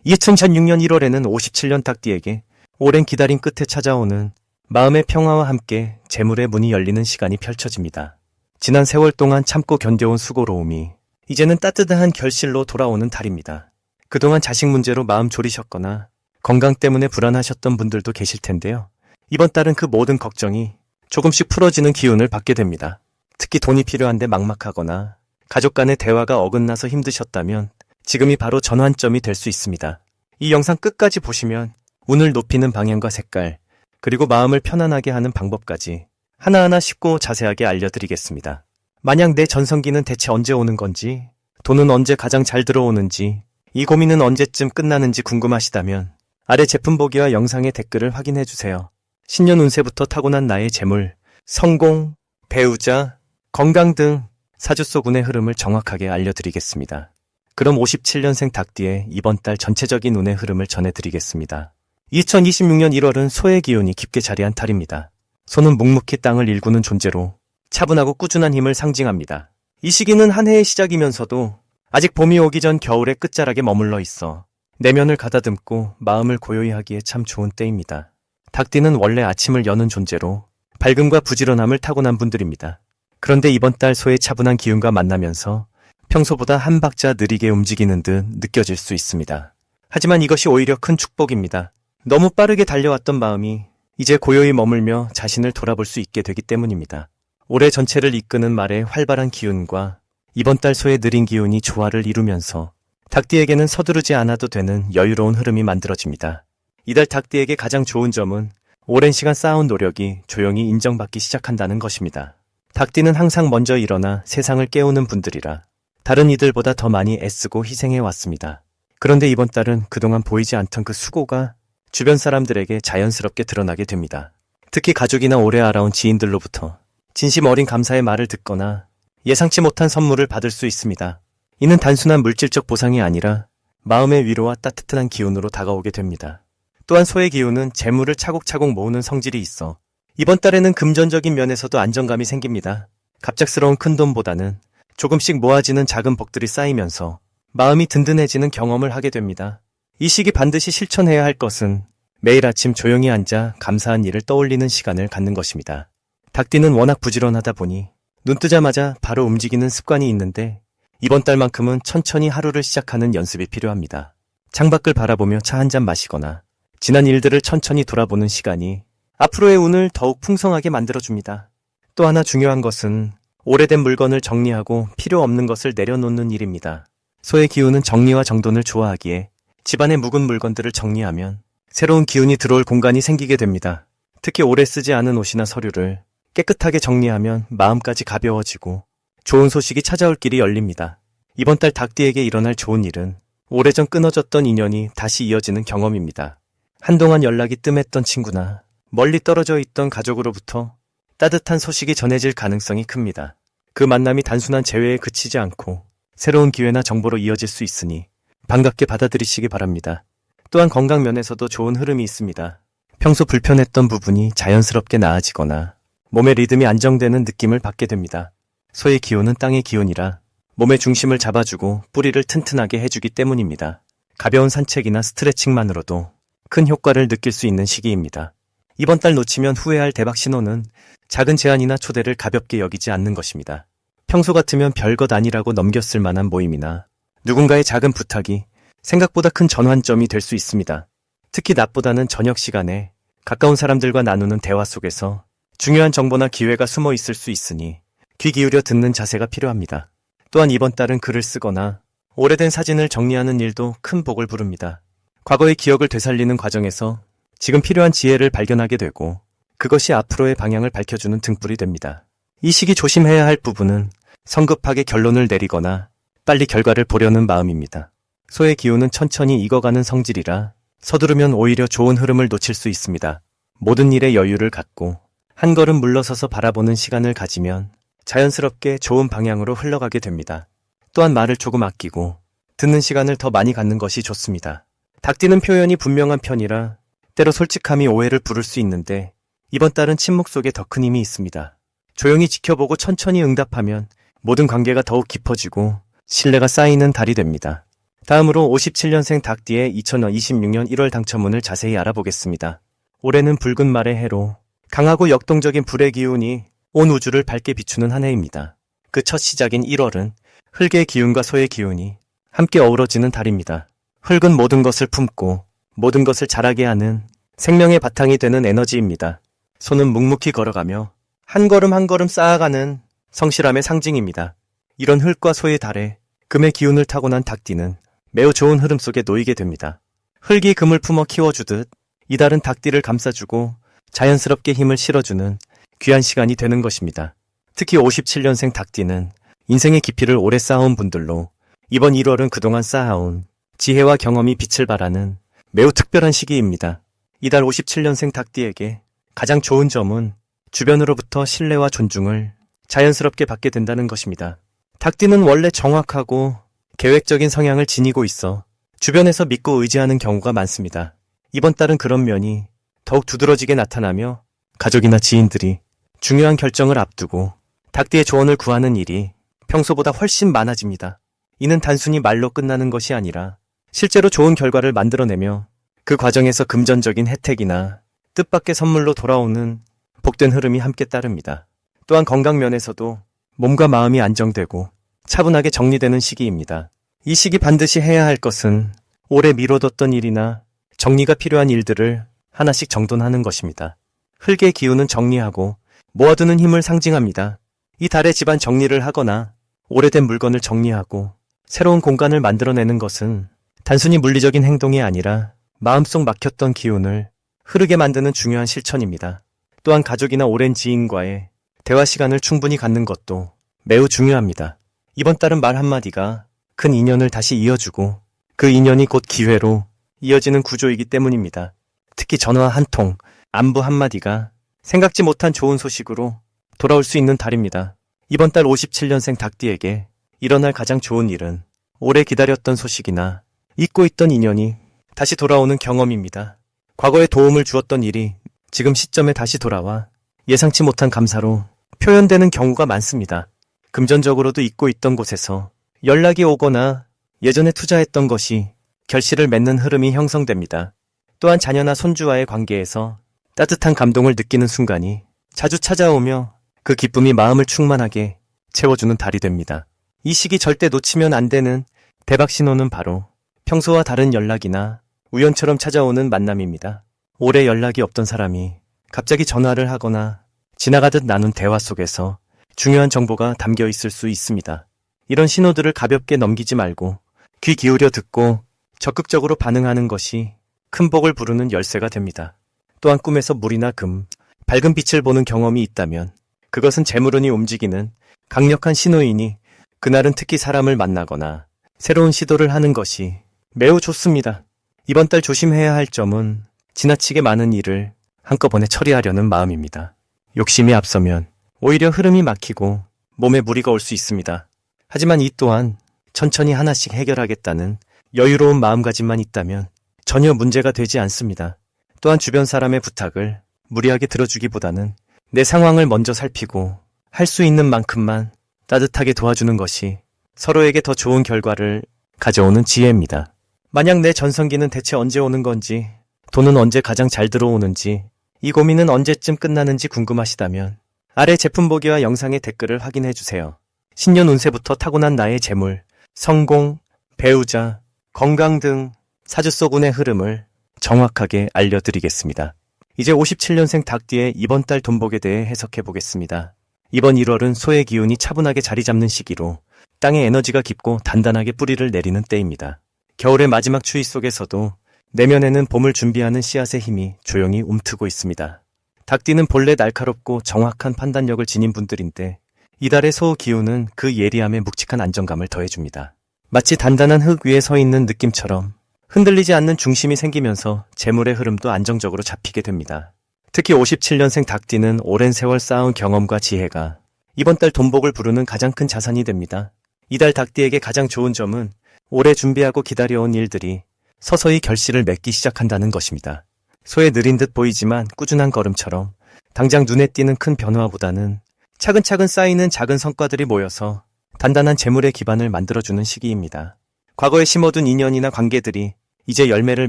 2006년 1월에는 57년 닭띠에게 오랜 기다림 끝에 찾아오는 마음의 평화와 함께 재물의 문이 열리는 시간이 펼쳐집니다. 지난 세월 동안 참고 견뎌온 수고로움이 이제는 따뜻한 결실로 돌아오는 달입니다. 그동안 자식 문제로 마음 졸이셨거나 건강 때문에 불안하셨던 분들도 계실 텐데요. 이번 달은 그 모든 걱정이 조금씩 풀어지는 기운을 받게 됩니다. 특히 돈이 필요한데 막막하거나 가족 간의 대화가 어긋나서 힘드셨다면 지금이 바로 전환점이 될 수 있습니다. 이 영상 끝까지 보시면 운을 높이는 방향과 색깔, 그리고 마음을 편안하게 하는 방법까지 하나하나 쉽고 자세하게 알려드리겠습니다. 만약 내 전성기는 대체 언제 오는 건지, 돈은 언제 가장 잘 들어오는지, 이 고민은 언제쯤 끝나는지 궁금하시다면 아래 제품 보기와 영상의 댓글을 확인해주세요. 신년 운세부터 타고난 나의 재물, 성공, 배우자, 건강 등 사주 속 운의 흐름을 정확하게 알려드리겠습니다. 그럼 57년생 닭띠의 이번 달 전체적인 운의 흐름을 전해드리겠습니다. 2026년 1월은 소의 기운이 깊게 자리한 달입니다. 소는 묵묵히 땅을 일구는 존재로 차분하고 꾸준한 힘을 상징합니다. 이 시기는 한 해의 시작이면서도 아직 봄이 오기 전 겨울의 끝자락에 머물러 있어 내면을 가다듬고 마음을 고요히 하기에 참 좋은 때입니다. 닭띠는 원래 아침을 여는 존재로 밝음과 부지런함을 타고난 분들입니다. 그런데 이번 달 소의 차분한 기운과 만나면서 평소보다 한 박자 느리게 움직이는 듯 느껴질 수 있습니다. 하지만 이것이 오히려 큰 축복입니다. 너무 빠르게 달려왔던 마음이 이제 고요히 머물며 자신을 돌아볼 수 있게 되기 때문입니다. 올해 전체를 이끄는 말의 활발한 기운과 이번 달 소의 느린 기운이 조화를 이루면서 닭띠에게는 서두르지 않아도 되는 여유로운 흐름이 만들어집니다. 이달 닭띠에게 가장 좋은 점은 오랜 시간 쌓아온 노력이 조용히 인정받기 시작한다는 것입니다. 닭띠는 항상 먼저 일어나 세상을 깨우는 분들이라 다른 이들보다 더 많이 애쓰고 희생해왔습니다. 그런데 이번 달은 그동안 보이지 않던 그 수고가 주변 사람들에게 자연스럽게 드러나게 됩니다. 특히 가족이나 오래 알아온 지인들로부터 진심 어린 감사의 말을 듣거나 예상치 못한 선물을 받을 수 있습니다. 이는 단순한 물질적 보상이 아니라 마음의 위로와 따뜻한 기운으로 다가오게 됩니다. 또한 소의 기운은 재물을 차곡차곡 모으는 성질이 있어 이번 달에는 금전적인 면에서도 안정감이 생깁니다. 갑작스러운 큰돈보다는 조금씩 모아지는 작은 복들이 쌓이면서 마음이 든든해지는 경험을 하게 됩니다. 이 시기 반드시 실천해야 할 것은 매일 아침 조용히 앉아 감사한 일을 떠올리는 시간을 갖는 것입니다. 닭띠는 워낙 부지런하다 보니 눈 뜨자마자 바로 움직이는 습관이 있는데 이번 달만큼은 천천히 하루를 시작하는 연습이 필요합니다. 창밖을 바라보며 차 한 잔 마시거나 지난 일들을 천천히 돌아보는 시간이 앞으로의 운을 더욱 풍성하게 만들어줍니다. 또 하나 중요한 것은 오래된 물건을 정리하고 필요 없는 것을 내려놓는 일입니다. 소의 기운은 정리와 정돈을 좋아하기에 집안의 묵은 물건들을 정리하면 새로운 기운이 들어올 공간이 생기게 됩니다. 특히 오래 쓰지 않은 옷이나 서류를 깨끗하게 정리하면 마음까지 가벼워지고 좋은 소식이 찾아올 길이 열립니다. 이번 달 닭띠에게 일어날 좋은 일은 오래전 끊어졌던 인연이 다시 이어지는 경험입니다. 한동안 연락이 뜸했던 친구나 멀리 떨어져 있던 가족으로부터 따뜻한 소식이 전해질 가능성이 큽니다. 그 만남이 단순한 재회에 그치지 않고 새로운 기회나 정보로 이어질 수 있으니 반갑게 받아들이시기 바랍니다. 또한 건강 면에서도 좋은 흐름이 있습니다. 평소 불편했던 부분이 자연스럽게 나아지거나 몸의 리듬이 안정되는 느낌을 받게 됩니다. 소의 기운은 땅의 기운이라 몸의 중심을 잡아주고 뿌리를 튼튼하게 해주기 때문입니다. 가벼운 산책이나 스트레칭만으로도 큰 효과를 느낄 수 있는 시기입니다. 이번 달 놓치면 후회할 대박 신호는 작은 제안이나 초대를 가볍게 여기지 않는 것입니다. 평소 같으면 별것 아니라고 넘겼을 만한 모임이나 누군가의 작은 부탁이 생각보다 큰 전환점이 될 수 있습니다. 특히 낮보다는 저녁 시간에 가까운 사람들과 나누는 대화 속에서 중요한 정보나 기회가 숨어 있을 수 있으니 귀 기울여 듣는 자세가 필요합니다. 또한 이번 달은 글을 쓰거나 오래된 사진을 정리하는 일도 큰 복을 부릅니다. 과거의 기억을 되살리는 과정에서 지금 필요한 지혜를 발견하게 되고 그것이 앞으로의 방향을 밝혀주는 등불이 됩니다. 이 시기 조심해야 할 부분은 성급하게 결론을 내리거나 빨리 결과를 보려는 마음입니다. 소의 기운은 천천히 익어가는 성질이라 서두르면 오히려 좋은 흐름을 놓칠 수 있습니다. 모든 일에 여유를 갖고 한 걸음 물러서서 바라보는 시간을 가지면 자연스럽게 좋은 방향으로 흘러가게 됩니다. 또한 말을 조금 아끼고 듣는 시간을 더 많이 갖는 것이 좋습니다. 닭띠는 표현이 분명한 편이라 때로 솔직함이 오해를 부를 수 있는데 이번 달은 침묵 속에 더 큰 힘이 있습니다. 조용히 지켜보고 천천히 응답하면 모든 관계가 더욱 깊어지고 신뢰가 쌓이는 달이 됩니다. 다음으로 57년생 닭띠의 2026년 1월 당첨운을 자세히 알아보겠습니다. 올해는 붉은 말의 해로 강하고 역동적인 불의 기운이 온 우주를 밝게 비추는 한 해입니다. 그 첫 시작인 1월은 흙의 기운과 소의 기운이 함께 어우러지는 달입니다. 흙은 모든 것을 품고 모든 것을 자라게 하는 생명의 바탕이 되는 에너지입니다. 소는 묵묵히 걸어가며 한 걸음 한 걸음 쌓아가는 성실함의 상징입니다. 이런 흙과 소의 달에 금의 기운을 타고난 닭띠는 매우 좋은 흐름 속에 놓이게 됩니다. 흙이 금을 품어 키워주듯 이 달은 닭띠를 감싸주고 자연스럽게 힘을 실어주는 귀한 시간이 되는 것입니다. 특히 57년생 닭띠는 인생의 깊이를 오래 쌓아온 분들로 이번 1월은 그동안 쌓아온 지혜와 경험이 빛을 발하는 매우 특별한 시기입니다. 이달 57년생 닭띠에게 가장 좋은 점은 주변으로부터 신뢰와 존중을 자연스럽게 받게 된다는 것입니다. 닭띠는 원래 정확하고 계획적인 성향을 지니고 있어 주변에서 믿고 의지하는 경우가 많습니다. 이번 달은 그런 면이 더욱 두드러지게 나타나며 가족이나 지인들이 중요한 결정을 앞두고 닭띠의 조언을 구하는 일이 평소보다 훨씬 많아집니다. 이는 단순히 말로 끝나는 것이 아니라 실제로 좋은 결과를 만들어내며 그 과정에서 금전적인 혜택이나 뜻밖의 선물로 돌아오는 복된 흐름이 함께 따릅니다. 또한 건강 면에서도 몸과 마음이 안정되고 차분하게 정리되는 시기입니다. 이 시기 반드시 해야 할 것은 오래 미뤄뒀던 일이나 정리가 필요한 일들을 하나씩 정돈하는 것입니다. 흙의 기운은 정리하고 모아두는 힘을 상징합니다. 이 달에 집안 정리를 하거나 오래된 물건을 정리하고 새로운 공간을 만들어내는 것은 단순히 물리적인 행동이 아니라 마음속 막혔던 기운을 흐르게 만드는 중요한 실천입니다. 또한 가족이나 오랜 지인과의 대화 시간을 충분히 갖는 것도 매우 중요합니다. 이번 달은 말 한마디가 큰 인연을 다시 이어주고 그 인연이 곧 기회로 이어지는 구조이기 때문입니다. 특히 전화 한 통, 안부 한마디가 생각지 못한 좋은 소식으로 돌아올 수 있는 달입니다. 이번 달 57년생 닭띠에게 일어날 가장 좋은 일은 오래 기다렸던 소식이나 잊고 있던 인연이 다시 돌아오는 경험입니다. 과거에 도움을 주었던 일이 지금 시점에 다시 돌아와 예상치 못한 감사로 표현되는 경우가 많습니다. 금전적으로도 잊고 있던 곳에서 연락이 오거나 예전에 투자했던 것이 결실을 맺는 흐름이 형성됩니다. 또한 자녀나 손주와의 관계에서 따뜻한 감동을 느끼는 순간이 자주 찾아오며 그 기쁨이 마음을 충만하게 채워주는 달이 됩니다. 이 시기 절대 놓치면 안 되는 대박 신호는 바로 평소와 다른 연락이나 우연처럼 찾아오는 만남입니다. 오래 연락이 없던 사람이 갑자기 전화를 하거나 지나가듯 나눈 대화 속에서 중요한 정보가 담겨 있을 수 있습니다. 이런 신호들을 가볍게 넘기지 말고 귀 기울여 듣고 적극적으로 반응하는 것이 큰 복을 부르는 열쇠가 됩니다. 또한 꿈에서 물이나 금, 밝은 빛을 보는 경험이 있다면 그것은 재물운이 움직이는 강력한 신호이니 그날은 특히 사람을 만나거나 새로운 시도를 하는 것이 매우 좋습니다. 이번 달 조심해야 할 점은 지나치게 많은 일을 한꺼번에 처리하려는 마음입니다. 욕심이 앞서면 오히려 흐름이 막히고 몸에 무리가 올 수 있습니다. 하지만 이 또한 천천히 하나씩 해결하겠다는 여유로운 마음가짐만 있다면 전혀 문제가 되지 않습니다. 또한 주변 사람의 부탁을 무리하게 들어주기보다는 내 상황을 먼저 살피고 할 수 있는 만큼만 따뜻하게 도와주는 것이 서로에게 더 좋은 결과를 가져오는 지혜입니다. 만약 내 전성기는 대체 언제 오는 건지, 돈은 언제 가장 잘 들어오는지, 이 고민은 언제쯤 끝나는지 궁금하시다면 아래 제품 보기와 영상의 댓글을 확인해주세요. 신년 운세부터 타고난 나의 재물, 성공, 배우자, 건강 등 사주 속 운의 흐름을 정확하게 알려드리겠습니다. 이제 57년생 닭띠의 이번 달 돈복에 대해 해석해보겠습니다. 이번 1월은 소의 기운이 차분하게 자리 잡는 시기로 땅의 에너지가 깊고 단단하게 뿌리를 내리는 때입니다. 겨울의 마지막 추위 속에서도 내면에는 봄을 준비하는 씨앗의 힘이 조용히 움트고 있습니다. 닭띠는 본래 날카롭고 정확한 판단력을 지닌 분들인데 이달의 소 기운은 그 예리함에 묵직한 안정감을 더해줍니다. 마치 단단한 흙 위에 서 있는 느낌처럼 흔들리지 않는 중심이 생기면서 재물의 흐름도 안정적으로 잡히게 됩니다. 특히 57년생 닭띠는 오랜 세월 쌓아온 경험과 지혜가 이번 달 돈복을 부르는 가장 큰 자산이 됩니다. 이달 닭띠에게 가장 좋은 점은 오래 준비하고 기다려온 일들이 서서히 결실을 맺기 시작한다는 것입니다. 소에 느린 듯 보이지만 꾸준한 걸음처럼 당장 눈에 띄는 큰 변화보다는 차근차근 쌓이는 작은 성과들이 모여서 단단한 재물의 기반을 만들어주는 시기입니다. 과거에 심어둔 인연이나 관계들이 이제 열매를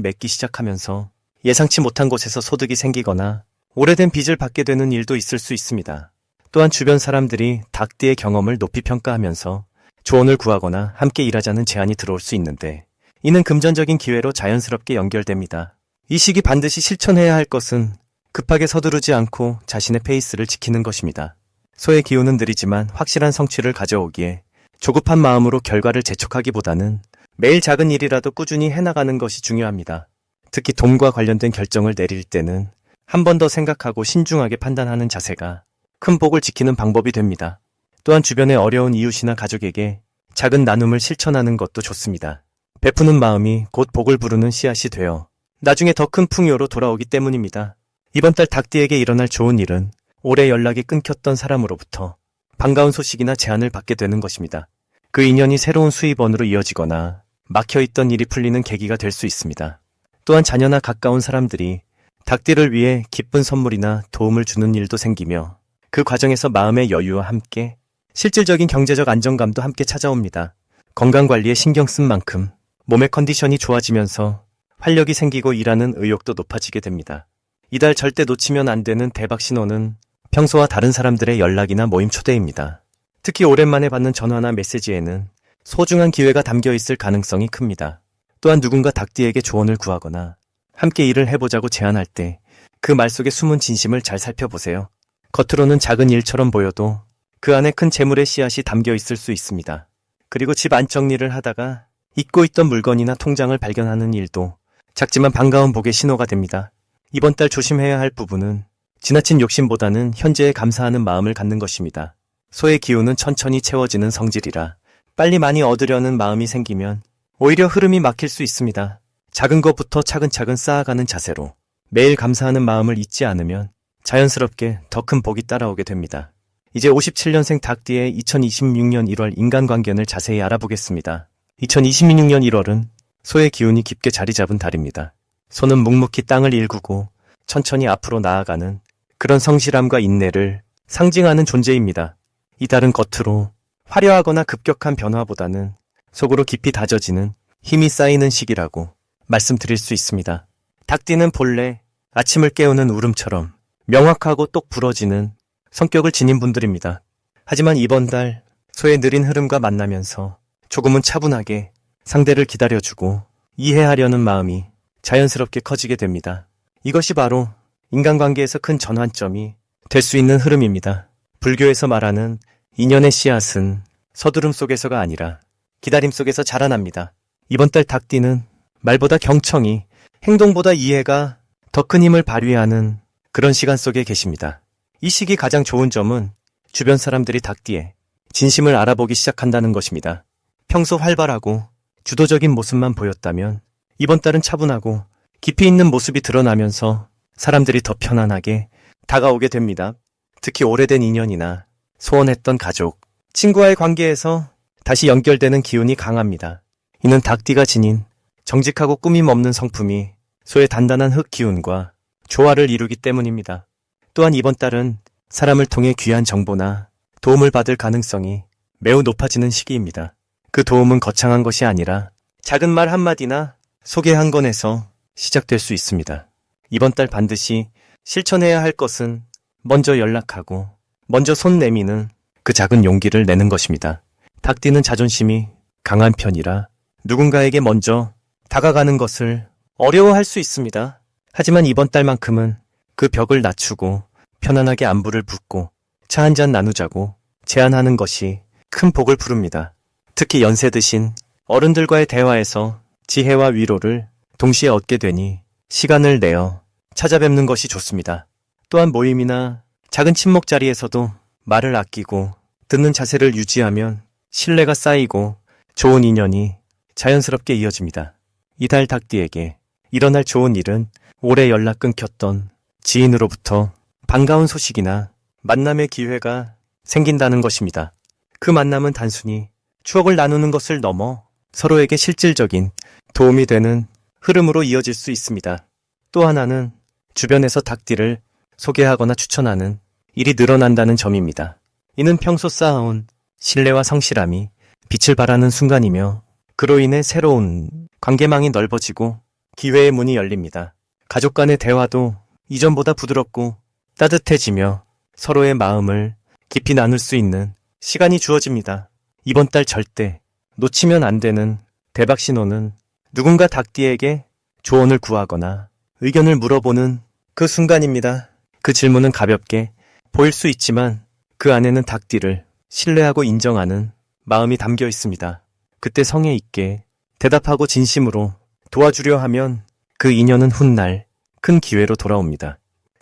맺기 시작하면서 예상치 못한 곳에서 소득이 생기거나 오래된 빚을 받게 되는 일도 있을 수 있습니다. 또한 주변 사람들이 닭띠의 경험을 높이 평가하면서 조언을 구하거나 함께 일하자는 제안이 들어올 수 있는데 이는 금전적인 기회로 자연스럽게 연결됩니다. 이 시기 반드시 실천해야 할 것은 급하게 서두르지 않고 자신의 페이스를 지키는 것입니다. 소의 기운은 느리지만 확실한 성취를 가져오기에 조급한 마음으로 결과를 재촉하기보다는 매일 작은 일이라도 꾸준히 해나가는 것이 중요합니다. 특히 돈과 관련된 결정을 내릴 때는 한 번 더 생각하고 신중하게 판단하는 자세가 큰 복을 지키는 방법이 됩니다. 또한 주변의 어려운 이웃이나 가족에게 작은 나눔을 실천하는 것도 좋습니다. 베푸는 마음이 곧 복을 부르는 씨앗이 되어 나중에 더 큰 풍요로 돌아오기 때문입니다. 이번 달 닭띠에게 일어날 좋은 일은 오래 연락이 끊겼던 사람으로부터 반가운 소식이나 제안을 받게 되는 것입니다. 그 인연이 새로운 수입원으로 이어지거나 막혀있던 일이 풀리는 계기가 될 수 있습니다. 또한 자녀나 가까운 사람들이 닭띠를 위해 기쁜 선물이나 도움을 주는 일도 생기며 그 과정에서 마음의 여유와 함께 실질적인 경제적 안정감도 함께 찾아옵니다. 건강관리에 신경 쓴 만큼 몸의 컨디션이 좋아지면서 활력이 생기고 일하는 의욕도 높아지게 됩니다. 이달 절대 놓치면 안 되는 대박 신호는 평소와 다른 사람들의 연락이나 모임 초대입니다. 특히 오랜만에 받는 전화나 메시지에는 소중한 기회가 담겨 있을 가능성이 큽니다. 또한 누군가 닭띠에게 조언을 구하거나 함께 일을 해보자고 제안할 때 그 말 속에 숨은 진심을 잘 살펴보세요. 겉으로는 작은 일처럼 보여도 그 안에 큰 재물의 씨앗이 담겨 있을 수 있습니다. 그리고 집 안 정리를 하다가 잊고 있던 물건이나 통장을 발견하는 일도 작지만 반가운 복의 신호가 됩니다. 이번 달 조심해야 할 부분은 지나친 욕심보다는 현재에 감사하는 마음을 갖는 것입니다. 소의 기운은 천천히 채워지는 성질이라 빨리 많이 얻으려는 마음이 생기면 오히려 흐름이 막힐 수 있습니다. 작은 것부터 차근차근 쌓아가는 자세로 매일 감사하는 마음을 잊지 않으면 자연스럽게 더 큰 복이 따라오게 됩니다. 이제 57년생 닭띠의 2026년 1월 인간관계를 자세히 알아보겠습니다. 2026년 1월은 소의 기운이 깊게 자리 잡은 달입니다. 소는 묵묵히 땅을 일구고 천천히 앞으로 나아가는 그런 성실함과 인내를 상징하는 존재입니다. 이 달은 겉으로 화려하거나 급격한 변화보다는 속으로 깊이 다져지는 힘이 쌓이는 시기라고 말씀드릴 수 있습니다. 닭띠는 본래 아침을 깨우는 울음처럼 명확하고 똑 부러지는 성격을 지닌 분들입니다. 하지만 이번 달 소의 느린 흐름과 만나면서 조금은 차분하게 상대를 기다려주고 이해하려는 마음이 자연스럽게 커지게 됩니다. 이것이 바로 인간관계에서 큰 전환점이 될 수 있는 흐름입니다. 불교에서 말하는 인연의 씨앗은 서두름 속에서가 아니라 기다림 속에서 자라납니다. 이번 달 닭띠는 말보다 경청이, 행동보다 이해가 더 큰 힘을 발휘하는 그런 시간 속에 계십니다. 이 시기 가장 좋은 점은 주변 사람들이 닭띠에 진심을 알아보기 시작한다는 것입니다. 평소 활발하고 주도적인 모습만 보였다면 이번 달은 차분하고 깊이 있는 모습이 드러나면서 사람들이 더 편안하게 다가오게 됩니다. 특히 오래된 인연이나 소원했던 가족, 친구와의 관계에서 다시 연결되는 기운이 강합니다. 이는 닭띠가 지닌 정직하고 꾸밈 없는 성품이 소의 단단한 흙 기운과 조화를 이루기 때문입니다. 또한 이번 달은 사람을 통해 귀한 정보나 도움을 받을 가능성이 매우 높아지는 시기입니다. 그 도움은 거창한 것이 아니라 작은 말 한마디나 소개 한 건에서 시작될 수 있습니다. 이번 달 반드시 실천해야 할 것은 먼저 연락하고 먼저 손 내미는 그 작은 용기를 내는 것입니다. 닭띠는 자존심이 강한 편이라 누군가에게 먼저 다가가는 것을 어려워할 수 있습니다. 하지만 이번 달만큼은 그 벽을 낮추고 편안하게 안부를 묻고 차 한잔 나누자고 제안하는 것이 큰 복을 부릅니다. 특히 연세 드신 어른들과의 대화에서 지혜와 위로를 동시에 얻게 되니 시간을 내어 찾아뵙는 것이 좋습니다. 또한 모임이나 작은 친목 자리에서도 말을 아끼고 듣는 자세를 유지하면 신뢰가 쌓이고 좋은 인연이 자연스럽게 이어집니다. 이달 닭띠에게 일어날 좋은 일은 오래 연락 끊겼던 지인으로부터 반가운 소식이나 만남의 기회가 생긴다는 것입니다. 그 만남은 단순히 추억을 나누는 것을 넘어 서로에게 실질적인 도움이 되는 흐름으로 이어질 수 있습니다. 또 하나는 주변에서 닭띠를 소개하거나 추천하는 일이 늘어난다는 점입니다. 이는 평소 쌓아온 신뢰와 성실함이 빛을 발하는 순간이며 그로 인해 새로운 관계망이 넓어지고 기회의 문이 열립니다. 가족 간의 대화도 이전보다 부드럽고 따뜻해지며 서로의 마음을 깊이 나눌 수 있는 시간이 주어집니다. 이번 달 절대 놓치면 안 되는 대박 신호는 누군가 닭띠에게 조언을 구하거나 의견을 물어보는 그 순간입니다. 그 질문은 가볍게 보일 수 있지만 그 안에는 닭띠를 신뢰하고 인정하는 마음이 담겨 있습니다. 그때 성의 있게 대답하고 진심으로 도와주려 하면 그 인연은 훗날 큰 기회로 돌아옵니다.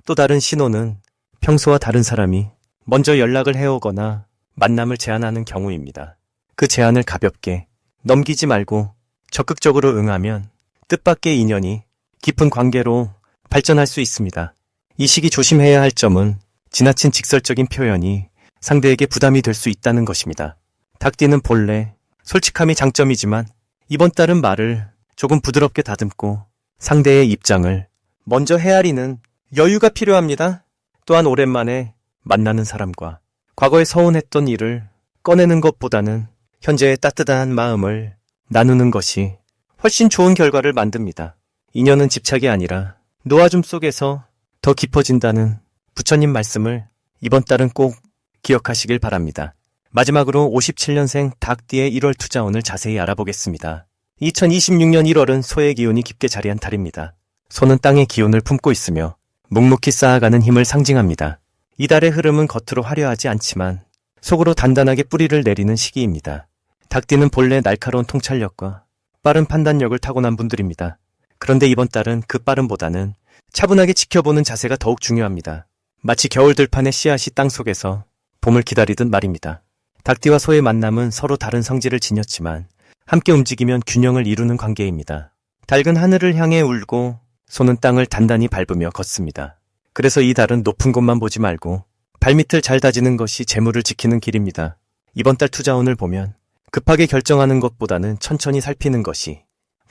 또 다른 신호는 평소와 다른 사람이 먼저 연락을 해오거나 만남을 제안하는 경우입니다. 그 제안을 가볍게 넘기지 말고 적극적으로 응하면 뜻밖의 인연이 깊은 관계로 발전할 수 있습니다. 이 시기 조심해야 할 점은 지나친 직설적인 표현이 상대에게 부담이 될 수 있다는 것입니다. 닭띠는 본래 솔직함이 장점이지만 이번 달은 말을 조금 부드럽게 다듬고 상대의 입장을 먼저 헤아리는 여유가 필요합니다. 또한 오랜만에 만나는 사람과 과거에 서운했던 일을 꺼내는 것보다는 현재의 따뜻한 마음을 나누는 것이 훨씬 좋은 결과를 만듭니다. 인연은 집착이 아니라 놓아줌 속에서 더 깊어진다는 부처님 말씀을 이번 달은 꼭 기억하시길 바랍니다. 마지막으로 57년생 닭띠의 1월 투자운을 자세히 알아보겠습니다. 2026년 1월은 소의 기운이 깊게 자리한 달입니다. 소는 땅의 기운을 품고 있으며 묵묵히 쌓아가는 힘을 상징합니다. 이 달의 흐름은 겉으로 화려하지 않지만 속으로 단단하게 뿌리를 내리는 시기입니다. 닭띠는 본래 날카로운 통찰력과 빠른 판단력을 타고난 분들입니다. 그런데 이번 달은 그 빠름보다는 차분하게 지켜보는 자세가 더욱 중요합니다. 마치 겨울 들판의 씨앗이 땅속에서 봄을 기다리듯 말입니다. 닭띠와 소의 만남은 서로 다른 성질을 지녔지만 함께 움직이면 균형을 이루는 관계입니다. 닭은 하늘을 향해 울고 소는 땅을 단단히 밟으며 걷습니다. 그래서 이 달은 높은 곳만 보지 말고 발밑을 잘 다지는 것이 재물을 지키는 길입니다. 이번 달 투자운을 보면 급하게 결정하는 것보다는 천천히 살피는 것이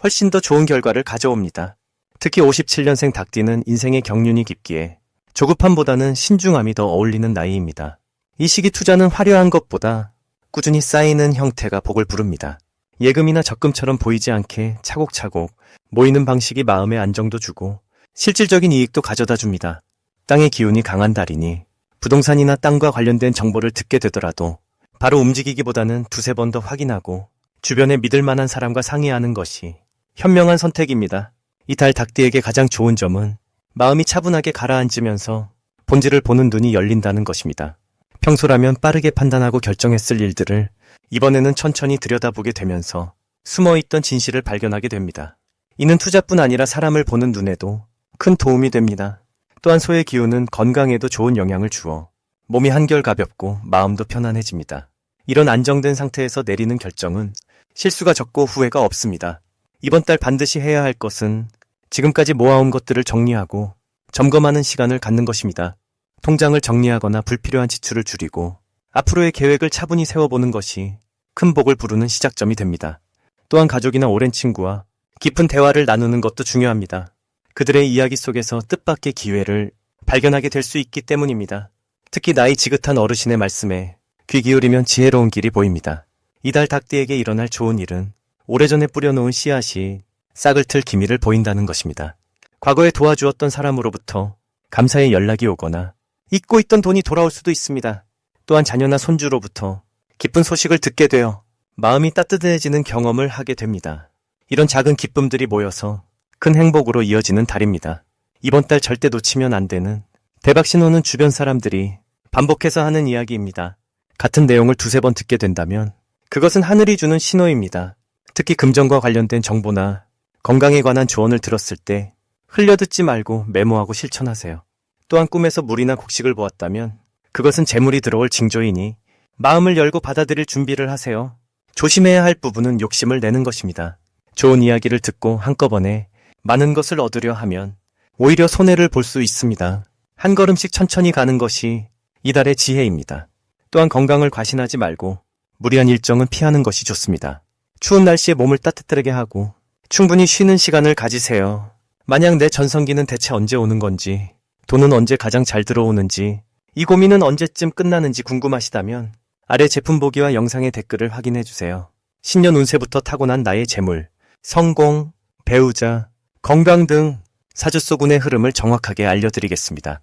훨씬 더 좋은 결과를 가져옵니다. 특히 57년생 닭띠는 인생의 경륜이 깊기에 조급함보다는 신중함이 더 어울리는 나이입니다. 이 시기 투자는 화려한 것보다 꾸준히 쌓이는 형태가 복을 부릅니다. 예금이나 적금처럼 보이지 않게 차곡차곡 모이는 방식이 마음의 안정도 주고 실질적인 이익도 가져다 줍니다. 땅의 기운이 강한 달이니 부동산이나 땅과 관련된 정보를 듣게 되더라도 바로 움직이기보다는 두세 번 더 확인하고 주변에 믿을 만한 사람과 상의하는 것이 현명한 선택입니다. 이 달 닭띠에게 가장 좋은 점은 마음이 차분하게 가라앉으면서 본질을 보는 눈이 열린다는 것입니다. 평소라면 빠르게 판단하고 결정했을 일들을 이번에는 천천히 들여다보게 되면서 숨어있던 진실을 발견하게 됩니다. 이는 투자뿐 아니라 사람을 보는 눈에도 큰 도움이 됩니다. 또한 소의 기운은 건강에도 좋은 영향을 주어 몸이 한결 가볍고 마음도 편안해집니다. 이런 안정된 상태에서 내리는 결정은 실수가 적고 후회가 없습니다. 이번 달 반드시 해야 할 것은 지금까지 모아온 것들을 정리하고 점검하는 시간을 갖는 것입니다. 통장을 정리하거나 불필요한 지출을 줄이고 앞으로의 계획을 차분히 세워보는 것이 큰 복을 부르는 시작점이 됩니다. 또한 가족이나 오랜 친구와 깊은 대화를 나누는 것도 중요합니다. 그들의 이야기 속에서 뜻밖의 기회를 발견하게 될 수 있기 때문입니다. 특히 나이 지긋한 어르신의 말씀에 귀 기울이면 지혜로운 길이 보입니다. 이달 닭띠에게 일어날 좋은 일은 오래전에 뿌려놓은 씨앗이 싹을 틀 기미를 보인다는 것입니다. 과거에 도와주었던 사람으로부터 감사의 연락이 오거나 잊고 있던 돈이 돌아올 수도 있습니다. 또한 자녀나 손주로부터 기쁜 소식을 듣게 되어 마음이 따뜻해지는 경험을 하게 됩니다. 이런 작은 기쁨들이 모여서 큰 행복으로 이어지는 달입니다. 이번 달 절대 놓치면 안 되는 대박 신호는 주변 사람들이 반복해서 하는 이야기입니다. 같은 내용을 두세 번 듣게 된다면 그것은 하늘이 주는 신호입니다. 특히 금전과 관련된 정보나 건강에 관한 조언을 들었을 때 흘려듣지 말고 메모하고 실천하세요. 또한 꿈에서 물이나 곡식을 보았다면 그것은 재물이 들어올 징조이니 마음을 열고 받아들일 준비를 하세요. 조심해야 할 부분은 욕심을 내는 것입니다. 좋은 이야기를 듣고 한꺼번에 많은 것을 얻으려 하면 오히려 손해를 볼 수 있습니다. 한 걸음씩 천천히 가는 것이 이달의 지혜입니다. 또한 건강을 과신하지 말고 무리한 일정은 피하는 것이 좋습니다. 추운 날씨에 몸을 따뜻하게 하고 충분히 쉬는 시간을 가지세요. 만약 내 전성기는 대체 언제 오는 건지, 돈은 언제 가장 잘 들어오는지, 이 고민은 언제쯤 끝나는지 궁금하시다면 아래 제품 보기와 영상의 댓글을 확인해주세요. 신년 운세부터 타고난 나의 재물, 성공, 배우자, 건강 등 사주소군의 흐름을 정확하게 알려드리겠습니다.